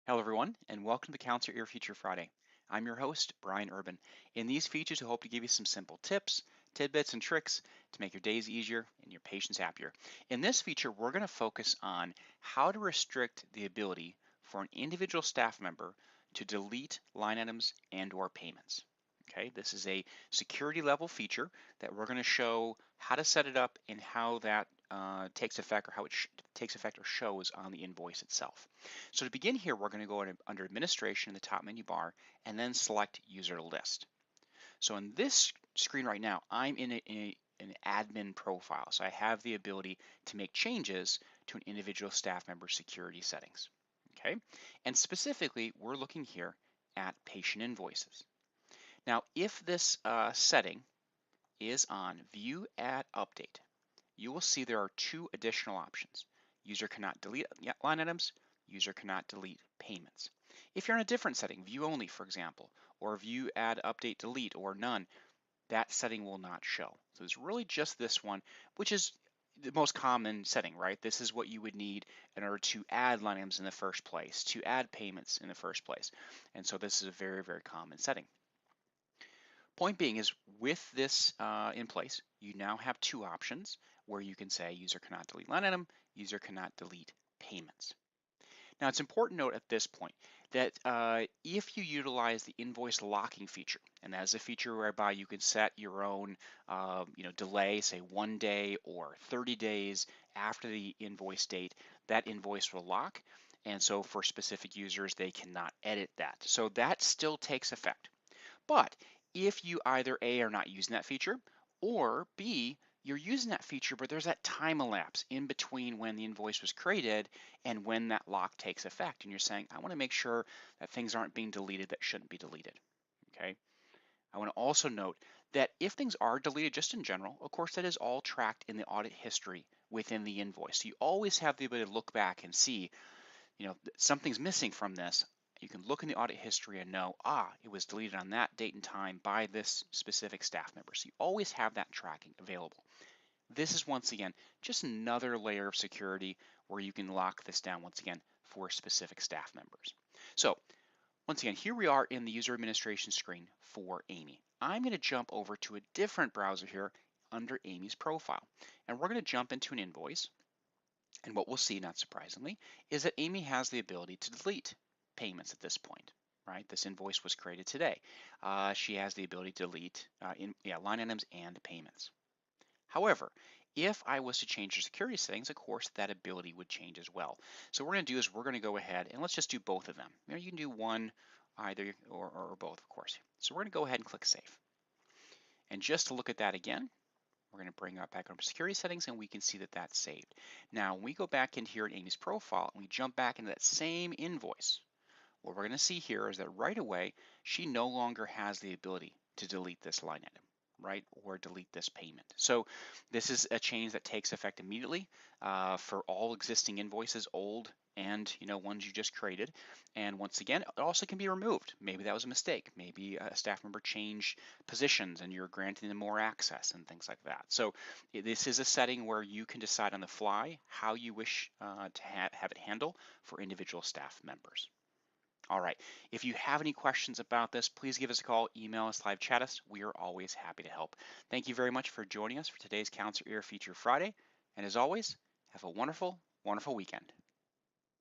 Hello, everyone, and welcome to Counts Your Ear Feature Friday. I'm your host, Brian Urban. In these features, I hope to give you some simple tips, tidbits, and tricks to make your days easier and your patients happier. In this feature, we're going to focus on how to restrict the ability for an individual staff member to delete line items and/or payments. Okay, this is a security level feature that we're going to show how to set it up and how that takes effect, or how it takes effect or shows on the invoice itself. So to begin here, we're going to go under Administration in the top menu bar and then select User List. So in this screen right now, I'm in an admin profile. So I have the ability to make changes to an individual staff member security settings. Okay, and specifically, we're looking here at patient invoices. Now, if this setting is on View Add Update, you will see there are two additional options. User cannot delete line items, user cannot delete payments. If you're in a different setting, view only, for example, or view add, update, delete, or none, that setting will not show. So it's really just this one, which is the most common setting, right? This is what you would need in order to add line items in the first place, to add payments in the first place. And so this is a very, very common setting. Point being is with this in place, you now have two options where you can say user cannot delete line item, user cannot delete payments. Now it's important to note at this point that if you utilize the invoice locking feature, and that is a feature whereby you can set your own delay, say 1 day or 30 days after the invoice date, that invoice will lock. And so for specific users, they cannot edit that. So that still takes effect. But if you either A, are not using that feature, or B, you're using that feature, but there's that time elapse in between when the invoice was created and when that lock takes effect. And you're saying, I want to make sure that things aren't being deleted that shouldn't be deleted. Okay. I want to also note that if things are deleted just in general, of course, that is all tracked in the audit history within the invoice. So you always have the ability to look back and see, something's missing from this. You can look in the audit history and know, it was deleted on that date and time by this specific staff member. So you always have that tracking available. This is once again, just another layer of security where you can lock this down once again for specific staff members. So once again, here we are in the user administration screen for Amy. I'm going to jump over to a different browser here under Amy's profile, and we're going to jump into an invoice. And what we'll see, not surprisingly, is that Amy has the ability to delete payments at this point, right? This invoice was created today. She has the ability to delete line items and payments. However, if I was to change the security settings, of course, that ability would change as well. So what we're going to do is we're going to go ahead and let's just do both of them. You can do one, either, or both, of course. So we're going to go ahead and click Save. And just to look at that again, we're going to bring up back up security settings and we can see that that's saved. Now, when we go back in here in Amy's profile and we jump back into that same invoice, what we're going to see here is that right away, she no longer has the ability to delete this line item, right, or delete this payment. So this is a change that takes effect immediately for all existing invoices, old and ones you just created. And once again, it also can be removed. Maybe that was a mistake. Maybe a staff member changed positions and you're granting them more access and things like that. So this is a setting where you can decide on the fly how you wish to have it handle for individual staff members. All right. If you have any questions about this, please give us a call, email us, live chat us. We are always happy to help. Thank you very much for joining us for today's Counts Your Ear Feature Friday. And as always, have a wonderful, wonderful weekend.